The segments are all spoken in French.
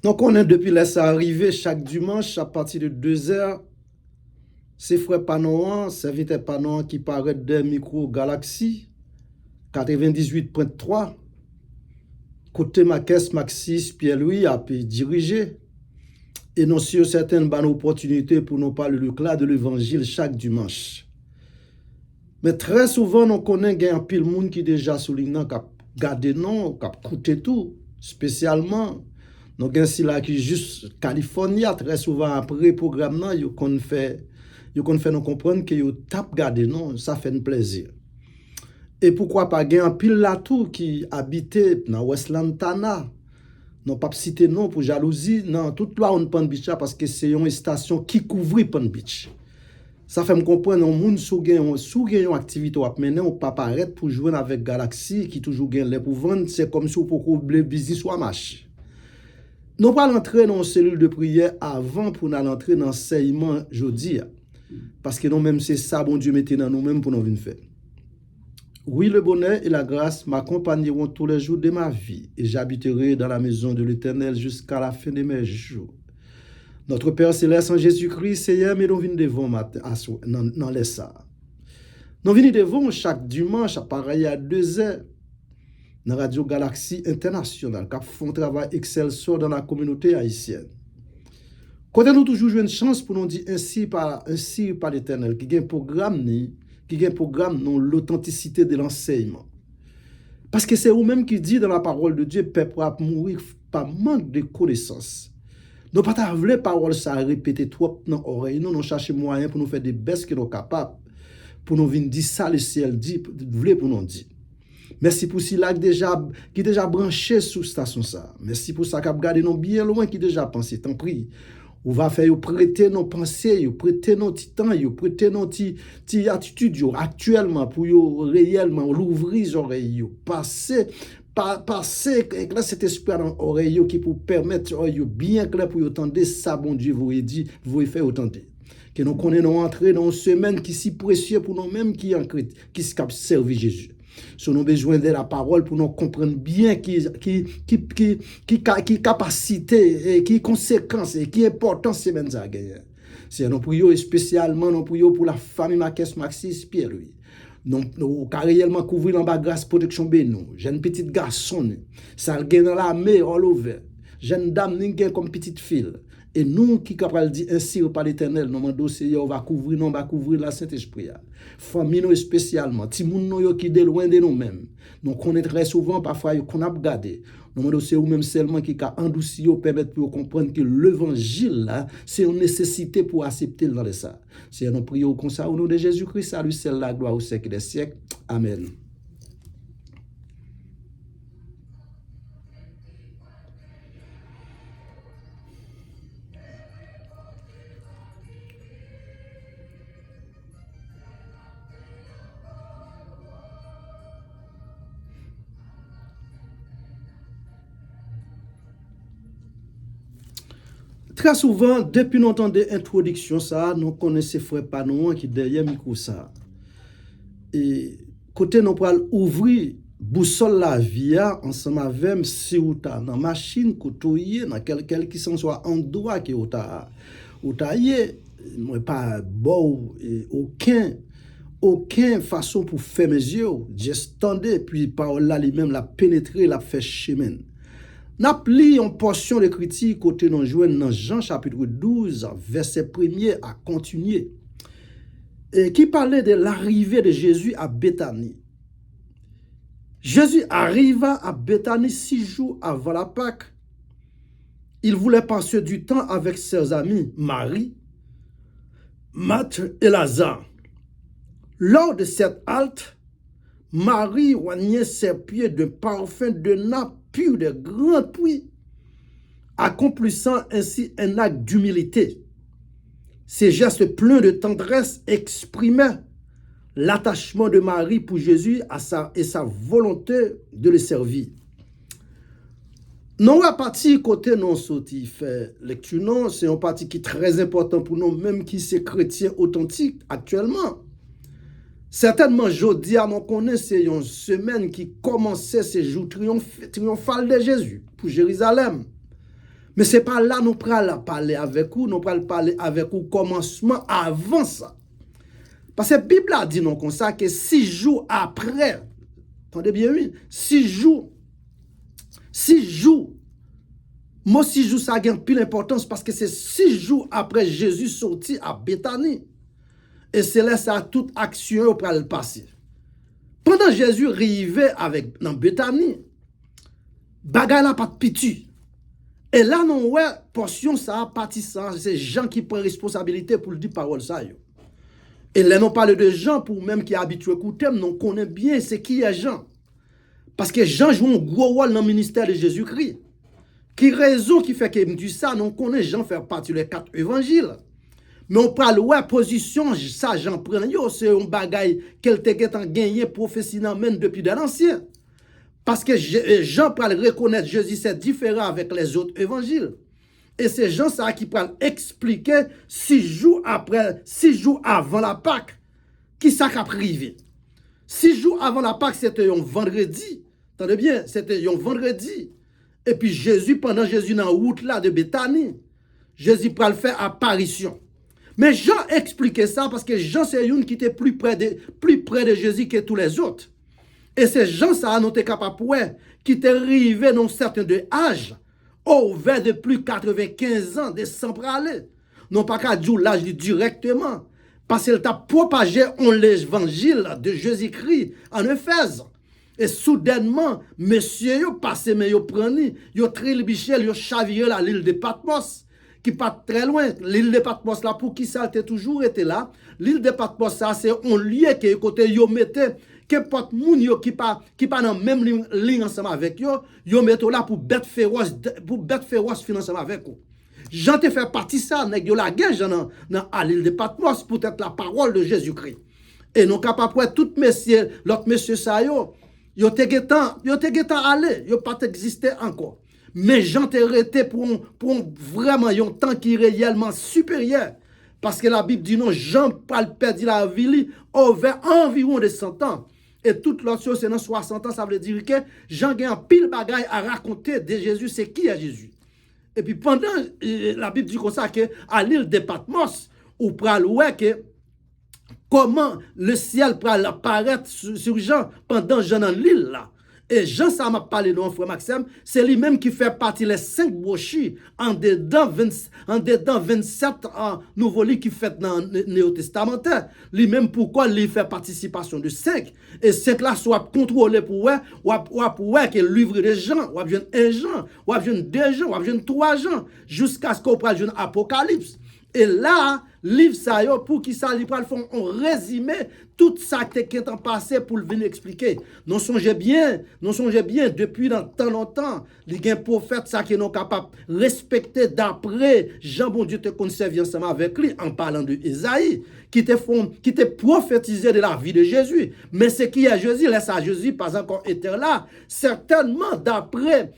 Donc, on est depuis là, ça arrivé chaque dimanche à partir de 2h. C'est Frère Panoan, serviteur Panoan qui paraît des micro Galaxy 98.3. Côté Marques Maxis Pierre-Louis a pu diriger. Et nous avons certaines bonnes opportunités pour nous parler du clan de l'évangile chaque dimanche. Mais très souvent, nous connaissons un pile monde qui déjà soulignant, qui a gardé non, qui a écouté tout, spécialement. Nous avons si là qui juste Californie, très souvent après programme non, ils qu'on fait nous comprendre que yo tape garder non, ça fait un plaisir. Et pourquoi pas un pile là tout qui habitait dans West Lantana. Non pas citer non pour jalousie, non, toute loi on Pan Beach parce que c'est une station qui couvre Pan Beach. Ça fait me comprendre un monde sous une activité à mener, on pas paraître pour jouer avec Galaxy qui toujours gagne les pour vendre, c'est comme si on pouvait le business soit marche. Nous pas l'entrer dans une cellule de prière avant pour nous entrer dans l'enseignement jeudi. Parce que nous-mêmes, c'est ça, bon Dieu, mettez dans nous-mêmes pour nous venir faire. Oui, le bonheur et la grâce m'accompagneront tous les jours de ma vie et j'habiterai dans la maison de l'Éternel jusqu'à la fin de mes jours. Notre Père Céleste en Jésus-Christ, Seigneur, mais nous venons devant dans les ça. Nous venons devant chaque dimanche à pareil à 2h dans Radio Galaxy International qui font un travail excelsior dans la communauté haïtienne. Quand nous toujours joué une chance pour nous dire ainsi par l'Éternel, qui a un programme non l'authenticité de l'enseignement. Parce que c'est vous-même qui dit dans la parole de Dieu, peuple va mourir par manque de connaissances. Nous pas la parole ça répéter trop dans l'oreille, nous cherchons moyen pour nous faire des baisses que nous sommes capables, pour nous venir dire ça, le ciel dit, voulez pour nous dire. Merci pour cela qui déjà branché sous station ça. Merci pour ça qui a gardé nous bien loin qui déjà pensé, tant prie. On va faire prêter nos pensées, prêter nos temps, prêter nos attitudes actuellement pour réellement l'ouvrir les oreilles, passer là cet esprit dans l'oreille qui pour permettre bien clair pour entendre ça bon Dieu vous dit vous faire entendre. Que nous connaissons entrer dans une semaine qui si précieux pour nous-mêmes qui servent Jésus. Nous avons besoin de la parole pour nous comprendre bien qui capacité et qui conséquences et qui importance ces mêmes à gagner. C'est nous prions spécialement nous prions pour la famille Marques Maxis Pierre-Louis. Nous réellement couvrir dans la grâce protection bénou. Jeune petite garçon, ça gagne dans la mer all over. Jeune dame comme petite fille. Et nous qui capable dire ainsi par l'Éternel, nous demandons Seigneur, on va couvrir la Saint-Esprit. Famille nous spécialement, ti moun nous qui de loin de nous-mêmes. Nous connaissons très souvent parfois qu'on a regardé. Nous demandons c'est vous-même seulement qui a endouci permettre pour comprendre que l'évangile là, c'est une nécessité pour accepter dans les ça. C'est nous prions comme ça au nom de Jésus-Christ, à lui seul la gloire au siècle des siècles. Amen. Très souvent, depuis nous entendons l'introduction, ça, nous connaissons Frère Panoan qui derrière micro ça. Et côté nous pourrons ouvrir boussole la vie ensemble avec si ou ta dans machine côtoyer dans quelqu'un qui s'en soit en droit qui ou ta moi pas bon aucune façon pour faire mes yeux, juste tendez puis parole là lui-même la pénétrer la fait chemin. N'a pli en portion de critique côté non joindre dans Jean chapitre 12 verset 1er à continuer. Et qui parlait de l'arrivée de Jésus à Béthanie. Jésus arriva à Béthanie 6 jours avant la Pâque. Il voulait passer du temps avec ses amis Marie, Marthe et Lazare. Lors de cette halte, Marie oignait ses pieds de parfum de nappe pur de grands puits, accomplissant ainsi un acte d'humilité. Ces gestes pleins de tendresse exprimaient l'attachement de Marie pour Jésus et sa volonté de le servir. Non, à partir côté non sorti fait lecture non, c'est un parti qui est très important pour nous, même qui c'est chrétien authentique actuellement. Certainement, jeudi, nous connaissons une semaine qui commençait ces jours triomphales de Jésus pour Jérusalem. Mais ce n'est pas là nous prenons parler avec vous, nous prenons parler avec vous commencement avant ça. Parce que la Bible a dit non comme ça que 6 jours après, attendez bien, oui, 6 jours, moi 6 jours ça a une pile d'importance parce que c'est 6 jours après Jésus sorti à Béthanie. Et c'est là ça toute action pour le passer. Pendant Jésus arrivait dans Béthanie, bagay la pas de pitié. Et là, non, ouais, portion ça, partissant, c'est gens qui prennent responsabilité pour le dire parole ça. Yo. Et là, non parle de gens pour même qui habitués à écouter, non connaît bien c'est qui est Jean. Parce que Jean joue un gros rôle dans le ministère de Jésus-Christ. Qui raison qui fait que me dit ça, non connaît Jean faire partie des 4 évangiles. Mais on parle ouais position ça Jean prend yo, c'est un bagay qu'elle te gagné professionnellement même depuis de l'ancien. Parce que Jean peut reconnaître Jésus c'est différent avec les autres évangiles. Et c'est Jean ça qui peut expliquer 6 jours après, 6 jours avant la Pâque, qui ça a privé. 6 jours avant la Pâque, c'était un vendredi. Attendez bien, c'était un vendredi. Et puis Jésus, pendant Jésus dans la route là de Béthanie, Jésus peut le faire apparition. Mais Jean expliquait ça parce que Jean c'est une qui était plus près de Jésus que tous les autres. Et ces gens, ça a noté capable, qui étaient arrivés dans un certain âge, au vers de plus de 95 ans, de sans parler. Non pas qu'à dire l'âge directement, parce qu'il t'a propagé l'évangile de Jésus-Christ en Éphèse. Et soudainement, monsieur, yo passé, mais yo preni, yo trélibiché, yo chaviré la l'île de Patmos, qui pas très loin. L'île de Patmos là, pour qui ça a toujours été là. L'île de Patmos, ça, c'est un lieu qui est côté, yo mettait, que porte moun yo qui pas dans même ligne ensemble avec yo metto là pour bête féroce financement avec vous. Jean te fait partie ça nèg yo la guerre dans à l'île de Patmos pour être la parole de Jésus-Christ. Et non capable tout messieurs l'autre monsieur ça yo te getan aller, yo pas exister encore. Mais Jean te arrêté pour vraiment un temps qui est réellement supérieur. Parce que la Bible dit non, Jean pas perdu la vie vers environ de 100 ans. Et toute l'autre chose, c'est dans 60 ans, ça veut dire que Jean a un pile bagaille à raconter de Jésus, c'est qui est Jésus. Et puis pendant, la Bible dit comme ça, que à l'île de Patmos, ou pral ouais que comment le ciel pral apparaître sur Jean pendant Jean dans l'île là. Et Jean, ça m'a parlé de mon frère Maxime, c'est lui-même qui fait partie des 5 brochures en dedans 27 nouveaux livres qui fait dans le Néo-Testamentaire. Lui-même, pourquoi il fait participation de 5? Et 5 là soit contrôlé pour que le livre de Jean, ou à 1 Jean, ou à 2 Jean, ou à 3 Jean, jusqu'à ce qu'on prenne Apocalypse. Et là, livre ça yo pour qui ça li pral font un résumé tout ça qui est en passé pour le venir expliquer. Non songez bien depuis dans tant longtemps, les gens prophètes ça qui non capable respecter d'après Jean bon Dieu te conserve ensemble avec lui en parlant de Isaïe qui te prophétisé de la vie de Jésus. Mais ce qui est Jésus, laisse à Jésus pas encore été là. Certainement d'après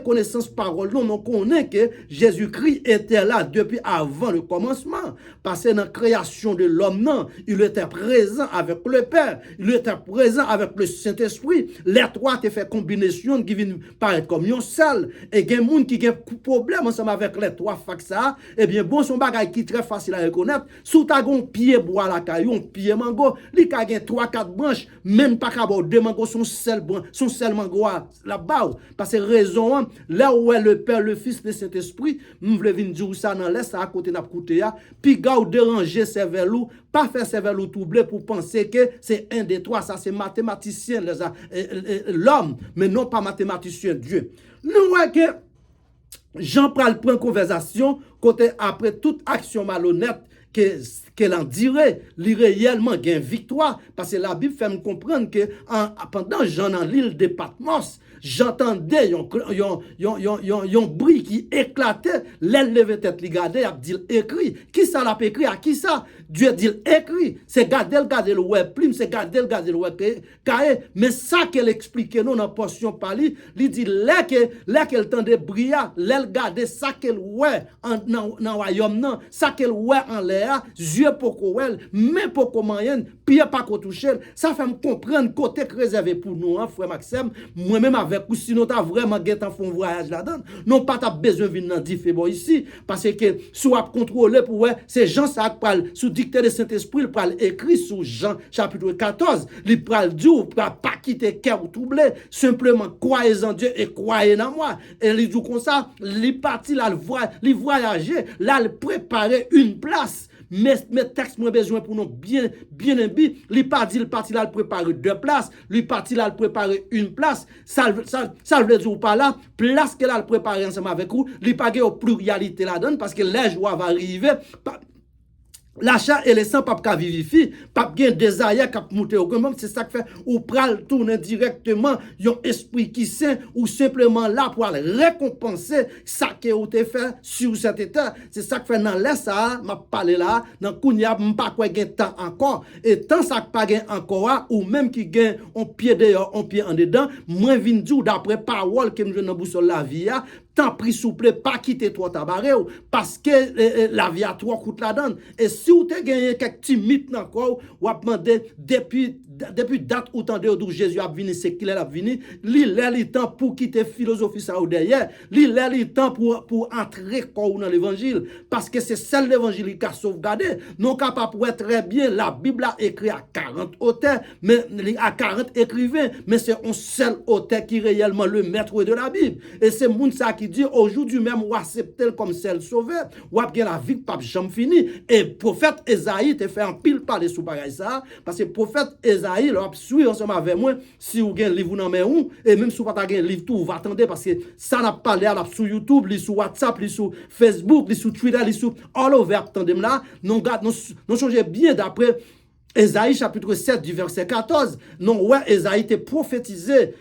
connaissance parole, nous connaissons que Jésus-Christ était là depuis avant le commencement. Parce que dans la création de l'homme, non, il était présent avec le Père, il était présent avec le Saint-Esprit. Les trois te fait combinaison qui viennent paraître comme un seul. Et il y a des gens qui ont un problème ensemble avec les trois facteurs. Eh bien, bon, son bagage qui est très facile à reconnaître. Sous ta gon pied bois la caillou, un pied mango, li ka gen 3-4 branches, même pas qu'à deux mango son seul mango là-bas. Parce que raison, là où est le Père, le Fils, le Saint-Esprit, m'vle vinn dire ça dans l'est à côté n'a côté ya, puis gars ou déranger cervelou, pas faire cervelou troublé pour penser que c'est un des trois, ça c'est mathématicien l'homme, mais non pas mathématicien Dieu. Nous voyons que Jean pral prend conversation côté après toute action malhonnête qu'elle en dirait, il réellement gagne victoire, parce que la Bible fait me comprendre que pendant Jean dans l'île de Patmos, j'entendais un bruit qui éclatait, l'aile levait tête, il regardait, il a dit écrit. Qui ça l'a écrit? À qui ça? Dieu dit écrit. C'est garder le web plume, c'est garder le web cahier. Mais ça qu'elle expliquait nous dans la portion parli, il dit là qu'elle tendait briller, l'aile garder ça qu'elle ouais dans le royaume, non, ça qu'elle ouais en l'air, yeux pour qu'elle, mais pour qu'on moyenne, pied pas qu'on touche. Ça fait me comprendre côté réservé pour nous, hein, frère Maxime, moi-même avec ou si nous t'as vraiment gagné un fond voyage là-dedans. Non pas t'as besoin de venir dans 10 février ici parce que soit contrôler pour ouais, c'est Jean ça parle sous dictée de Saint-Esprit, il parle écrit sous Jean chapitre 14, il parle Dieu pas quitter cœur ou troublé, simplement croyez en Dieu et croyez en moi. Et il dit comme ça, il parti là, il voyager, là il préparer une place. Mais texte moins besoin pour nous bien imbi. Li parti là le préparer 2 places, lui parti là le préparer une place. Ça veut dire pas là, place que là le préparer ensemble avec vous, li pas au pluralité là donne parce que les jours va arriver. L'achat et les sangs pas vivifier, pas bien désir cap monter au grand, c'est ça que fait ou pral tourner directement un esprit qui saint ou simplement là pour récompenser ça que ou te fait sur cet état. C'est ça que fait dans laisse ça m'a parlé là dans kounya pas quoi gain temps encore et tant ça pas gain encore ou même qui gain on pied dehors on pied en dedans, moins vinn dire d'après parole que me dans boussole la vie tant pris souple pas quitter toi tabaré parce que la vie à toi coûte la donne et si ou te gagné quelques petits mythes encore ou a demandé depuis date ou temps de Jésus a venu c'est qu'il a venu li temps pour quitter philosophie ça ou derrière li temps pour entrer dans l'évangile parce que c'est celle l'évangile qui a sauvegardé non capable pour être très bien la Bible a écrit à 40 auteurs mais à 40 écrivains mais c'est un seul auteur qui est réellement le maître de la Bible et c'est moun ça qui dit aujourd'hui même ou accepter comme celle sauveur ou a bien la vie pas jamais fini et prophète Esaïe te fait un pile parler sous bagaille ça parce que prophète Esaïe l'a suivi ensemble avec moi si vous avez un livre dans main ou et même si vous pas un livre tout vous attendez parce que ça n'a pas l'air sur YouTube, li sur WhatsApp, li sur Facebook, li sur Twitter, li sur all over attendez là non garde non changer bien d'après Esaïe chapitre 7 du verset 14 non ouais Esaïe te prophétisé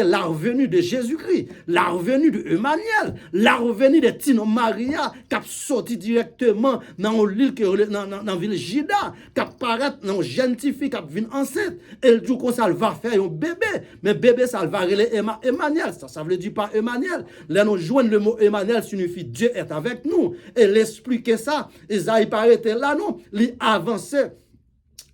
la revenue de Jésus-Christ, la revenue de Emmanuel, la revenue de Tino Maria, qui a sorti directement dans l'île dans la ville Jida, qui apparaît dans jeune fille qui vient enceinte. Et du coup, ça va faire un bébé. Mais bébé, ça va relayer Emmanuel. Ça veut dire pas Emmanuel. Là, nous joignons le mot Emmanuel signifie Dieu est avec nous. Et l'expliquer ça, Isaïe paraît là, non, il avançait.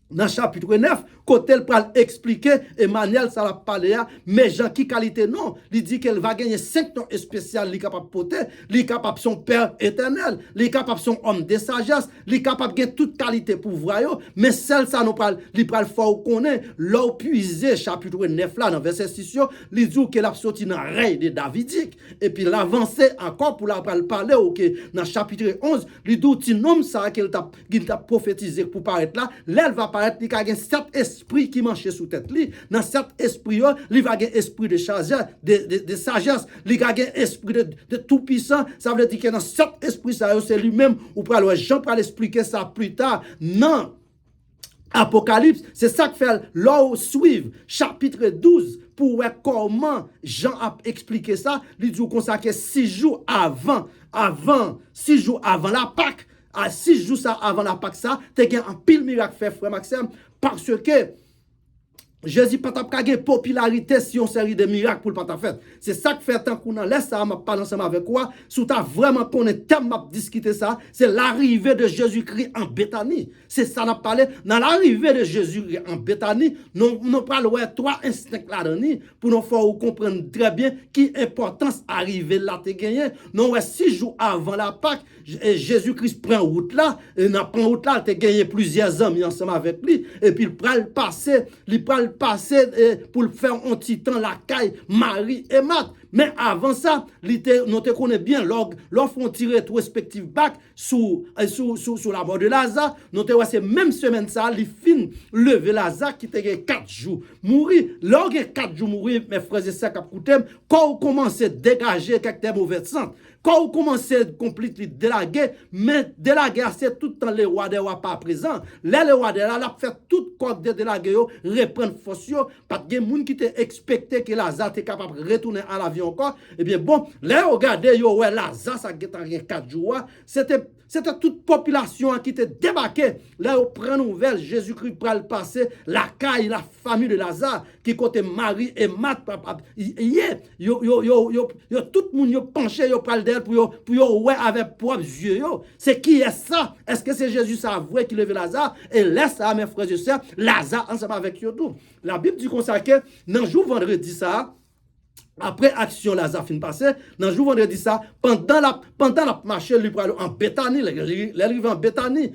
Dans le chapitre 9, côté elle pral expliquer, Emmanuel, ça l'a parlé, mais Jean qui qualité non, il dit qu'elle va gagner 5 noms spéciaux, il est capable de porter, il est capable son Père éternel, il est capable son homme de sagesse, il est capable de gagner toute qualité pour voir, mais celle ça nous parle, il pral fort connaît, l'eau puisée, chapitre 9 là, dans verset 6, il dit qu'elle a sorti dans le règne de Davidique, et puis l'avancer encore pour la parler, ok, dans chapitre 11, il dit qu'il nomme ça qu'il t'a prophétisé pour paraître là, elle va paraître, il y a 7 esprits qui marchent sous tête li. Dans cet esprit, il va avoir esprit de sagesse, de sagesse, il va avoir esprit de tout puissant. Ça veut dire que dans cet esprit, c'est lui-même, ou pour Jean pour expliquer ça plus tard. Non. Apocalypse, c'est ça que fait l'eau suivre, chapitre 12, pour voir comment Jean a expliqué ça. Il dit qu'on s'est 6 jours avant 6 jours avant la Pâque, à 6 jours ça avant la Pâque, ça, tu as un pile miracle fait, frère Maxime, parce que Jésus pas de popularité si on série de miracles pour le pas fait. C'est ça que fait tant qu'on en laisse ça m'a parler ensemble avec quoi, si tu as vraiment connaît thème m'a discuter ça, c'est l'arrivée de Jésus-Christ en Béthanie. C'est ça n'a parlé dans l'arrivée de Jésus en Béthanie, nous parlons 3 instincts là-dedans pour nous faire comprendre très bien qui importance arriver là te gagné. Non 6 jours avant la Pâque, Jésus-Christ prend route là, et dans prend route là, te gagné plusieurs amis ensemble avec lui et puis il prend le passer pour faire un petit temps la caille Marie et Marthe. Mais avant ça, nous te connaissons bien, leur font tirer rétrospective back sur la mort de Lazare. Nous te voyons même semaine ça, les fin lever Lazare qui te 4 jours mourir. Lors 4 jours mourir, mes frères et sœurs, quand on commence à dégager quelques mauvais sang, quand on commence à complètement délaguer, mais délaguer, c'est tout le temps les rois des rois pas présents. Là, les rois des rois, là, fait tout code de délaguer, reprendre force, parce que les gens qui étaient expectés que Lazare était capable de retourner à la vie encore, eh bien bon, là, regardez, ouais, Lazare, ça a 4 jours, c'était toute population qui était débarquée. Là, on prend nouvelle, Jésus-Christ prend le passé, la caille, la famille de Lazare, qui côté Marie et Marthe, hier, tout le monde penché, yo prend d'elle pour ouais avec propres yeux. C'est qui est ça? Est-ce que c'est Jésus ça vrai qui levait Lazare? Et laisse ça, mes frères et sœurs, Lazare ensemble avec eux tout. La Bible dit qu'on sait que dans le jour vendredi ça, Après action Lazare fin passé, dans le jour vendredi ça, pendant la marche, lui pour aller en Béthanie, l'arrivée en Béthanie,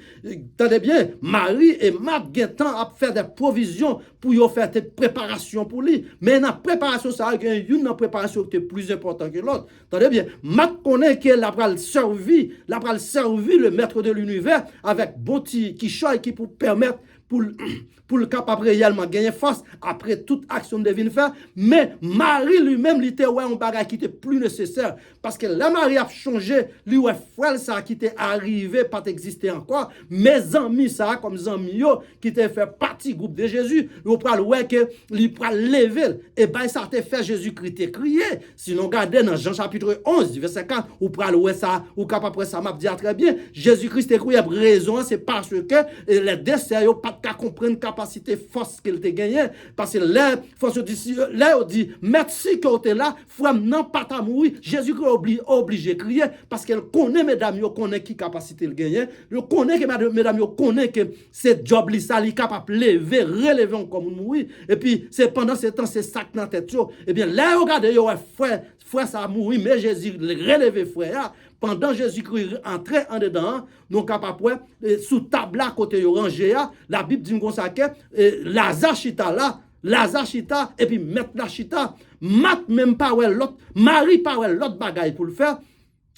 attendez bien, Marie et Marthe Guetan a fait des provisions pour y faire des préparations pour lui. Mais dans la préparation, ça a une préparation qui est plus importante que l'autre. Attendez bien, Marthe connaît qu'elle a servi le maître de l'univers avec bon petit qui choisit qui pour permettre pour le capable réellement gagner force après toute action de devine faire. Mais Marie lui-même, il était un bagage qui était plus nécessaire. Parce que la Marie a changé, lui, ouais, frère, ça qui était arrivé, pas exister encore. Mes amis, ça, comme amis, qui étaient fait partie du groupe de Jésus, ils pral ouais que, ils pral lever. Et ben, ça te fait Jésus-Christ crier. Sinon, regardez dans Jean chapitre 11, verset 4, ou pral ouais ça, ou capable ça m'a dit très bien. Jésus-Christ est crié, raison, c'est parce que les desserts, pas qu'à comprendre capacité force qu'il te gagné parce que là force là on dit merci que tu es là frère non pas ta mourir Jésus-Christ obligé de crier parce qu'elle connaît mesdames yo connaît qui capacité le gagner yo connaît que mesdames yo connaît que c'est job li ça li capable lever relever comme mourir et puis c'est pendant ce temps c'est sac dans tête yo et bien là regardez yo frère ça mourir mais Jésus relever frère pendant Jésus-Christ entrait en dedans, nous capables sous table là côté rangé la Bible dit comme ça que Lazare chita là, Lazare chita et puis mettre la chita, mat même pas l'autre, Marie pas l'autre bagaille pour le faire.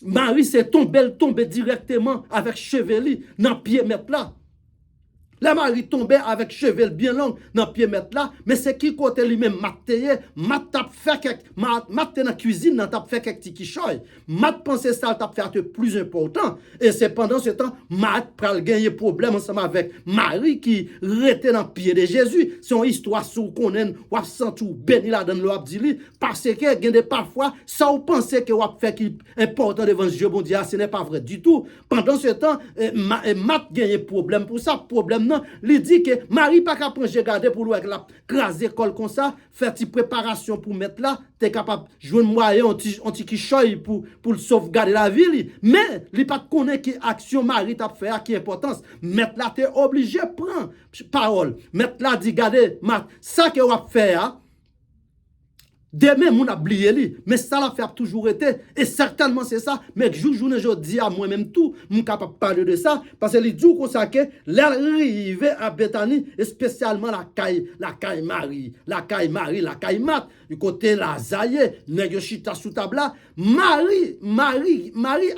Marie c'est tombé directement avec chevelu dans pied mettre là. La Marie tombait avec cheveux bien long dans pied mettre là, mais c'est qui côté lui-même mat tap fait mat dans la cuisine n'a tap fait quelque petit choy. Mat pensait ça tap fait plus important et c'est pendant ce temps mat pral gagner problème ensemble avec Marie qui était dans pied de Jésus. Son histoire sous connaît ou sent tout béni là dans l'op dit parce que gende parfois ça ou penser que ou fait qui important devant Dieu bon Dieu, ce n'est pas vrai du tout. Pendant ce temps mat gagner problème pour ça problème non, il dit que Marie pas capable de garder pour lui la craser col comme ça, faire une préparation pour mettre là, tu es capable de jouer un moyen anti qui choy pour sauvegarder la vie, mais il pas connaît qui action Marie t'a fait qui importance. Mettre là tu es obligé prendre parole. Mettre là dit garder ça que on faire demain, on a oublié lui, mais ça l'a fait toujours été, et certainement c'est ça, mais journée je dis à moi-même tout, je suis capable de parler de ça, parce que les jours qu'on sait que l'arrivée à Béthanie, et spécialement la caille Marie, la caille Marthe, du côté la Zaye, négociata sous table là, Marie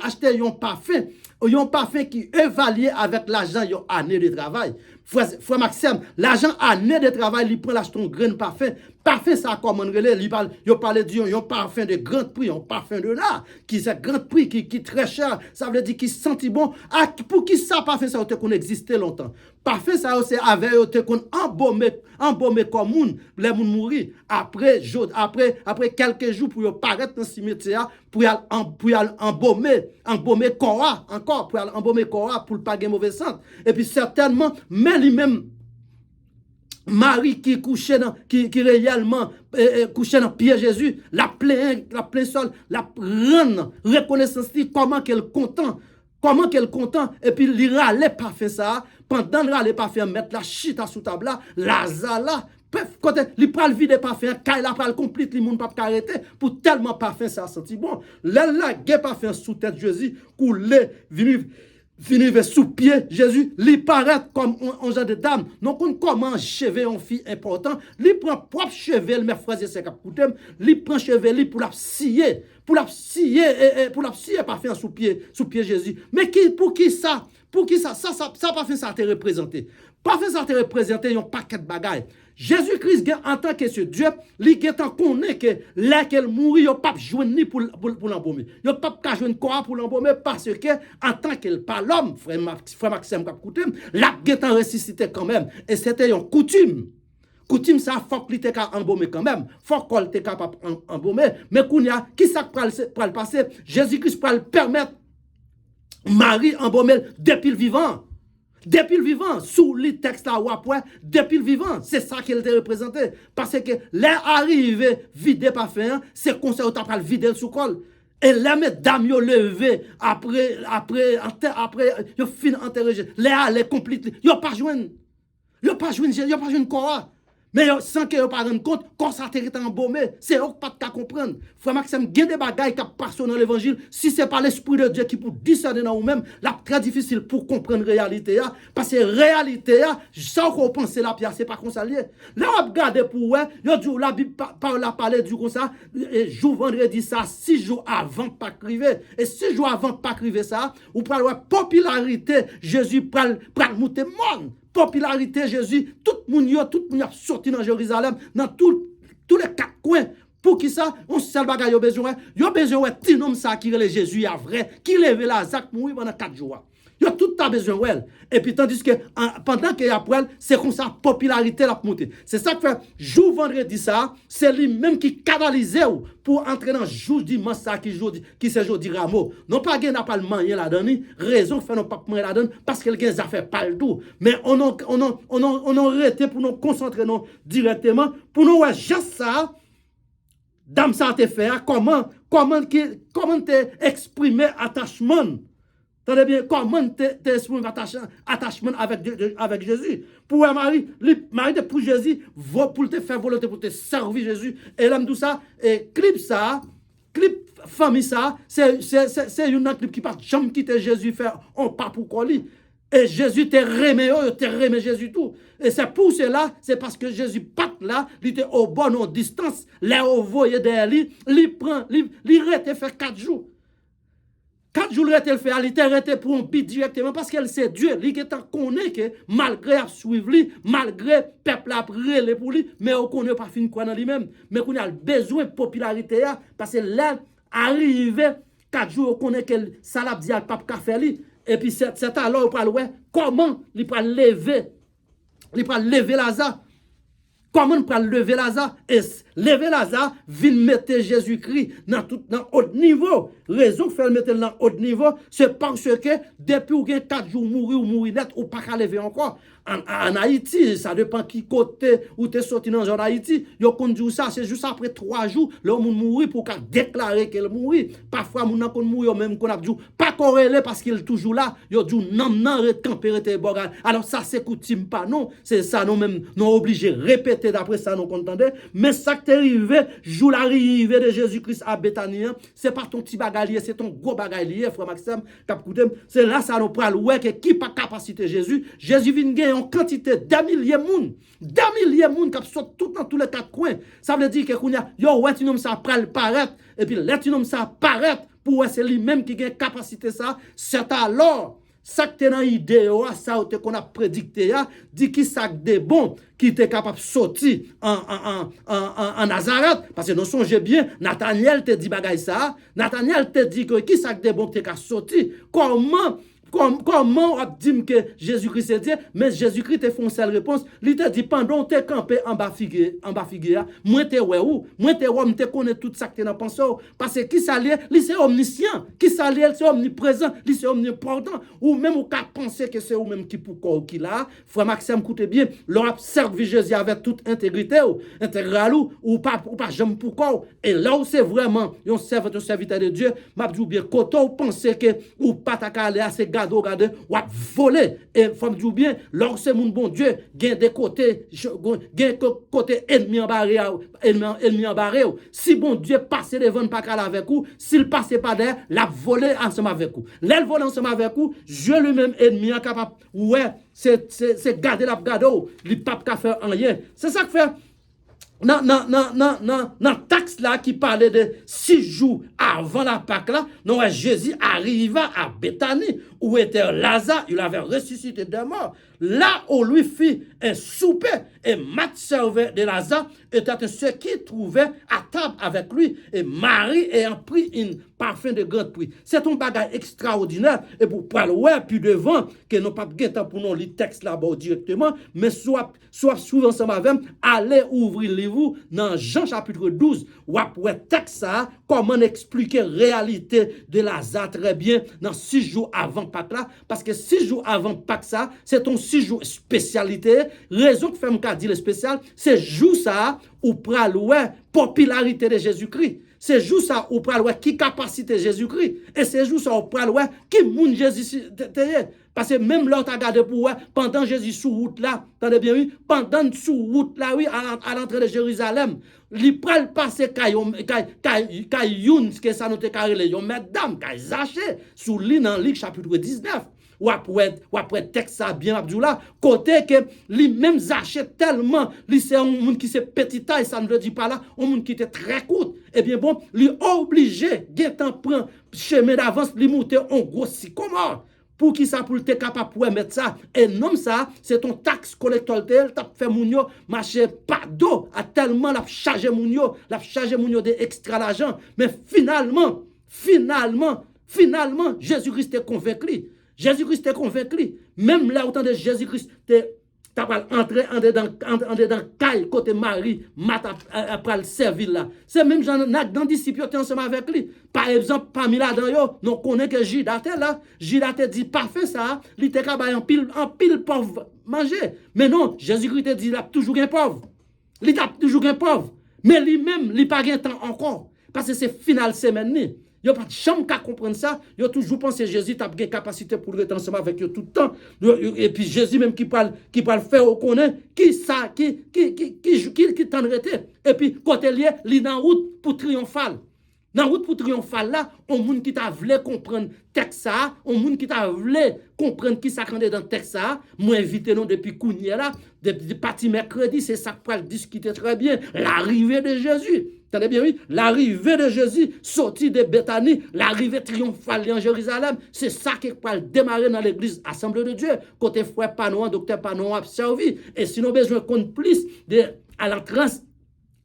achetait un parfum qui évalué avec l'argent yon année de travail. Frère Maxime, l'argent année de travail, il prend l'acheter un grain parfum. Parfum ça comme on relève, il parle de un parfum de grand prix, un parfum de là, qui c'est grand prix, qui très cher, ça veut dire qui senti bon. Ah, pour qui ça parfum ça qu'on existait longtemps. Parfum ça c'est avec qu'on embaumé comme moun, les moun mourir après quelques jours pour paraître dans le cimetière pour embaumer corps encore pour embaumer corps pour pas gagner mauvais sang et puis certainement mais lui-même Marie qui couchait dans qui réellement couchait dans pied Jésus la plein sol la prendre reconnaissance comment qu'elle content et puis il râlait pas fait ça pendant le râlait pas fait mettre la chita sous table là Lazare quand il prend le vide parfum quand il a pas le complet les monde pas arrêter pour tellement parfum ça senti bon là gué parfum sous tête Jésus couler venir sous pied Jésus lui paraît comme un genre de dame donc on comment cheveux en fille important lui prend propre cheveux mes frères et sœurs qui lui prend cheveux pour la scier parfum sous pied Jésus mais pour qui ça ça parfum ça te représenté parfum ça te représenté un paquet de bagailles Jésus-Christ en tant que ce Dieu, il connaît que là qu'elle mourit, il n'a pas joindre ni pour l'embaumer. Il n'a pas joindre corps pour l'embaumer parce que en tant qu'elle pas l'homme, frère Maxime Kapkoutem, la guetant ressuscité quand même et c'était une coutume. Coutume ça faut qu'il était embaumer quand même, faut qu'il était capable embaumer, mais kounya qui ça pour le passer, Jésus-Christ pour le permettre Marie embaumer depuis le vivant. Depuis le vivant, sous les textes là, depuis le vivant, c'est ça qu'il était représenté. Parce que l'arrivée vide parfum, c'est comme ça qu'on le vider sous col. Et les mesdames yo levé après, yo fin enterré. Les complètes, yo pas joindre corps. Mais sans que vous ne rendre compte, quand ça été embaumé, c'est eux qui pas de comprendre. Frère Maxime, il y a des bagailles qui passent dans l'évangile. Si ce n'est pas l'Esprit de Dieu qui peut discerner dans vous-même, là, très difficile pour comprendre la réalité. Parce que la réalité, sans qu'on pense la pierre, ce n'est pas comme ça. Là, on regarde pour vous, la Bible parle du comme ça, et jour vendredi, ça, 6 jours avant de pas arriver. Et 6 jours avant de pas arriver ça, vous parlez de popularité, Jésus parle de monter monde. Popularité Jésus, tout le monde a sorti dans Jérusalem, dans tous les 4 coins. Pour qui ça? On seul bagage yo besoin. Yo besoin de petit homme ça qui relève Jésus à vrai, qui lève Lazare mourir pendant 4 jours. Yo tout a besoin d'elle. Et puis tandis que pendant qu'il y a après, c'est comme ça popularité la monter. C'est ça que fait jour vendredi ça, c'est lui-même qui canalise pour entrer dans jour dimanche ça qui c'est jour du rameau. Non pas gain n'a pas le manger là-dedans, raison fait non pas manger là-dedans parce que les affaires pas le tout. Mais on arrêté pour nous concentrer non directement pour nous voir juste ça. Dame ça te fait comment t'es exprimé attachement. Tenez bien, comment t'exprimes attachement avec Jésus? Pour un mari pour Jésus, pour te faire volonté, pour te servir Jésus. Et là, tout ça, et clip famille ça, c'est une clip qui part jamais quitter Jésus, faire on pas pour quoi lui. Et Jésus te remet Jésus tout. Et c'est pour cela, c'est parce que Jésus pas là, il était au bon distance, là au voyez derrière lui, il reste faire 4 jours. 4 jours, elle fait, elle était arrêtée pour un but directement parce qu'elle sait Dieu. Elle connaît que malgré à suivre lui, malgré le peuple a prêlé pour lui, mais on ne connaît pas fin quoi dans lui-même. Mais qu'on a besoin de popularité parce que là, arrivé 4 jours, on connaît que ça l'a dit à papa faire lui. Et puis c'est alors on parle comment il peut lever Lazare. Comment on peut lever Lazare? Et lever Lazare, vient mettre Jésus-Christ dans haut niveau. Raison que fait le mettre dans haut niveau, c'est parce que depuis ou 4 jours mourir net, ou pas qu'à lever encore. En Haïti, ça dépend qui côté où tu es sorti dans Haïti. Yo kon dit ça, c'est juste après 3 jours, l'homme mourir pour qu'à déclarer qu'il mourit. Parfois, moun nan kon mourir même qu'on a dit pas corrélé parce qu'il est toujours là. Yo dit non, température bogal. Alors ça c'est coutume pas non, c'est ça nous même nous obligé répéter d'après ça nous contendait. Mais ça qui est arrivé, jour l'arrivée de Jésus-Christ à Bethanie, c'est pas ton petit bagalier, c'est ton gros bagalier, frère Maxime, c'est là ça nous pral ouais que qui pas capacité Jésus vient gagner en quantité d'un millier de monde qui sont tout dans tous les 4 coins. Ça veut dire que yo ouais tu nom ça pral paraître et puis là tu nom ça paraître pour c'est lui-même qui gagne capacité ça, c'est alors ça que dans idée ça qu'on a prédicté dit qui ça de bon qui était capable de sortir en Nazareth parce que nous songez bien Nathaniel te dit bagay ça, Nathaniel te dit que qui ça de bon qui est sorti Comment on dit que Jésus-Christ est Dieu, mais Jésus-Christ te fait une seule réponse. Il te dit pendant que tu es campé en bas figuier, moi te ouais où, moi te connais tout ça que tu as pensé parce que qui ça lié, il c'est omniscient, qui ça lié, c'est omniprésent, il c'est omnipotent ou même ou qu'à penser que c'est ou même qui pour quoi qui là. Frère Maxime écoutez bien, l'on servi Jésus avec toute intégrité intégrale ou pas jamais pour quoi. Et là où c'est vraiment un serviteur de Dieu, m'a dit bien quand on pense que ou pas ta aller à ces regardez, ou à voler. Et faut me dire bien, lorsque mon bon Dieu, gagne des côtés, ennemi en barré, si bon Dieu passe devant pas qu'à avec vous, s'il passe pas derrière, la voler ensemble avec vous. L'aile voler ensemble avec vous, Dieu lui-même ennemi capable, ouais, c'est garder la garde, il pas qu'à faire rien. C'est ça que fait. Dans texte là qui parlait de 6 jours avant la Pâque là, non, Jésus arriva à Bethanie où était Lazare, il avait ressuscité des morts. Là où lui fit un souper et Marthe servait de Lazare était ceux qui trouvaient à table avec lui et Marie ayant pris un parfum de grand prix. C'est un bagage extraordinaire et pour parler puis devant que nous pas temps pour nous lire texte là-bas directement mais soit souvent ensemble avec allez ouvrir le livre dans Jean chapitre 12 ou après texte ça comment expliquer réalité de Lazare très bien dans 6 jours avant Pâques là parce que 6 jours avant Pâques ça c'est ton 6 jours spécialité raison que fait me dire le spécial c'est jour ça ou pral ouais popularité de Jésus-Christ C'est jour ça ou pral ouais qui capacité Jésus-Christ et c'est jour ça ou pral ouais qui moun Jésus parce que même là tu as regardé pour ouais pendant Jésus sous route là, attendez bien oui, pendant sous route là oui à l'entrée de Jérusalem, li pral passer kay youn que ça nous te carré yon mesdames kay Zaché sous li dans Luc chapitre 19. Ou après texte ça bien Abdoula côté que lui même Zaché tellement lui c'est un monde qui c'est petit taille ça ne veut dire pas là un monde qui était très court et bien bon lui obligé temps prend chemin d'avance lui monter en gros sycomore pour qui ça pour être capable pour mettre ça et non ça c'est ton taxe collecteur t'a fait mounio marcher pas d'eau a tellement la charger mounio de extra l'argent mais finalement Jésus-Christ est convaincu. Jésus-Christ est convaincu. Même là, autant de Jésus-Christ, t'as pas entré en dedans caille côté Marie, après le servir là. C'est même Jean dans disciples ensemble avec lui. Par exemple, parmi là dedans yo, nous connaît que Judas là, Judas dit pas fait ça, il était capable en pile pauvre manger. Mais non, Jésus-Christ te dit il a toujours un pauvre. Il a toujours un pauvre. Mais lui-même, il pas gain temps encore parce que c'est final semaine ni. Yo pas de chambre qu'à comprendre ça, yo toujours pensé Jésus t'a une capacité pour être ensemble avec eux tout le temps. Et puis Jésus même qui parle faire reconnaître qui ça qui t'en rete. Et puis côté lié, li dans route pour triomphal. Dans route pour triomphal là, on monde qui t'a voulu comprendre texte ça, on monde qui t'a voulu comprendre qui ça quand dans texte ça, moi invité nous depuis Kounier là, depuis parti mercredi, c'est ça pour discuter très bien l'arrivée de Jésus. Tenez bien, oui, l'arrivée de Jésus, sorti de Bethanie, l'arrivée triomphale en Jérusalem, c'est ça qui va démarrer dans l'église Assemblée de Dieu. Côté frère Panon, docteur Panon a servi. Et si nous avons besoin qu'on plus à l'entrance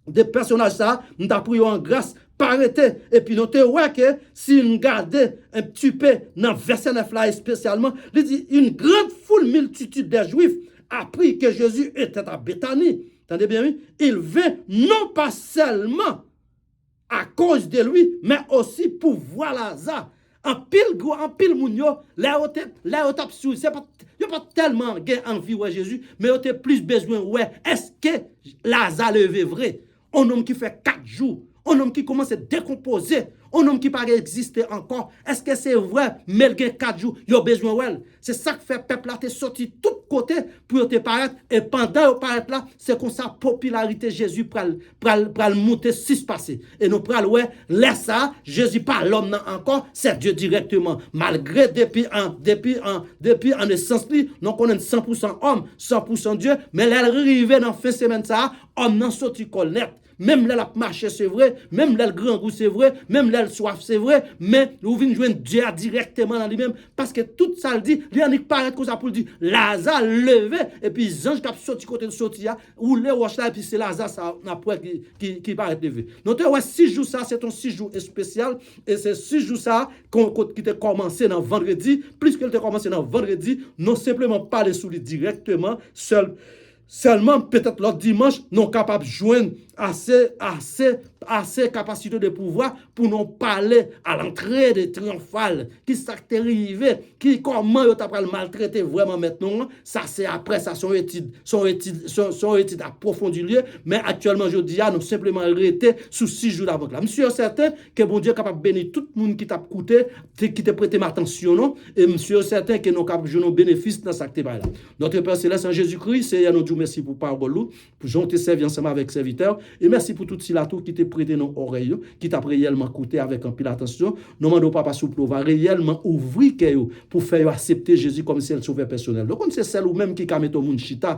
des personnages, ça, nous avons en grâce, parité. Et puis nous avons que si nous regardons un petit peu dans le verset 9 là spécialement, il dit une grande foule multitude des Juifs a appris que Jésus était à Bethanie. Attendez bien, oui. Il vint non pas seulement à cause de lui, mais aussi pour voir Lazare. En pile mounio, là où c'est pas tellement envie de Jésus, mais on a plus besoin, ouais, est-ce que Lazare levé vrai? Un homme qui fait 4 jours, un homme qui commence à décomposer, un homme qui pas exister encore, est-ce que c'est vrai, malgré 4 jours, il a besoin ouais? C'est ça que fait peuple là, t'es sorti tout côté pour te paraître, et pendant te paraître là, c'est comme ça, popularité Jésus pral monter 6 passé. Et nous pral ouais, laisse ça, Jésus pas l'homme encore, c'est Dieu directement. Malgré depuis en essence, nous connaissons 100% homme, 100% Dieu, mais elle arrive dans fin semaine ça, homme n'en sorti connaître. Même là, la marche, c'est vrai. Même là, le grand goût, c'est vrai. Même là, le soif, c'est vrai. Mais nous venons joindre Dieu directement dans lui-même. Parce que tout ça le dit, il y a un paraît comme ça pour le dire. Lazare levé. Et puis, les anges qui ont sorti côté de sortie, ou les roches là, et puis c'est Lazare, ça n'a pas qui paraît levé. Donc, 6 jours, ça, c'est un 6 jours spécial. Et c'est 6 jours, ça, qui t'a commencé dans vendredi. Plus que t'a commencé dans vendredi, non simplement parler sur lui directement, seulement peut-être l'autre dimanche, nous capables de joindre assez capacité de pouvoir pour nous parler à l'entrée de triomphale, qui s'est arrivé, qui comment il t'a maltraité vraiment maintenant, ça c'est après ça son étude approfondie lieu, mais actuellement je dis nous simplement arrêté sous 6 jours d'avant là. Monsieur certain que bon Dieu est capable de bénir tout le monde qui t'a écouté, qui t'a prêté attention non, et monsieur certain que nous capable de nos bénéfices dans ça que là. Notre Père céleste en Jésus-Christ, c'est à nous dire merci pour parole pour j'ont te servi ensemble avec serviteurs et merci pour tout cela qui t'a prêté nos oreilles, qui t'a réellement écouté avec un pile attention. Nous demandons papa souple va réellement ouvrir cœur pour faire accepter Jésus comme si elle sauveur personnel. Donc c'est celle ou même qui a mis tout monde chita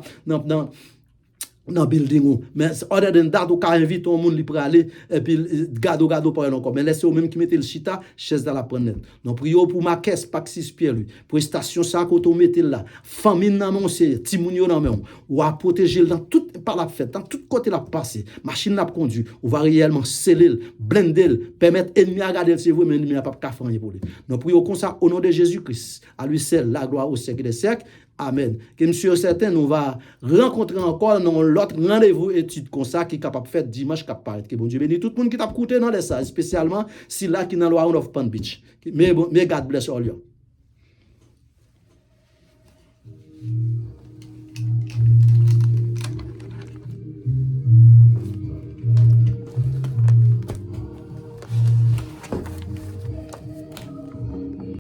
dans building mais other than that ou ka invite tout monde li pour aller et puis gado pour encore mais laissez au même qui mettait le chita chaise dans la prendre. Nous prions pour ma caisse Paxis Pierre lui pour station ça côté mettre là famille nan mon c'est timounio nan men ou à protéger dans tout par la fête dans tout côté la passer machine la conduit ou va réellement sceller blender permettre ennemi à regarder c'est vrai mais ennemi n'a pas ka faire pour lui. Nous prions comme ça au nom de Jésus-Christ à lui seul la gloire au siècle des siècles. Amen. Que monsieur certain nous va rencontrer encore dans l'autre rendez-vous étude comme ça qui est capable de faire dimanche qui apparaît. Que bon Dieu bénisse tout le monde qui t'a écouté dans les salles, spécialement si là qui dans le of Palm Beach. Mais God bless all you.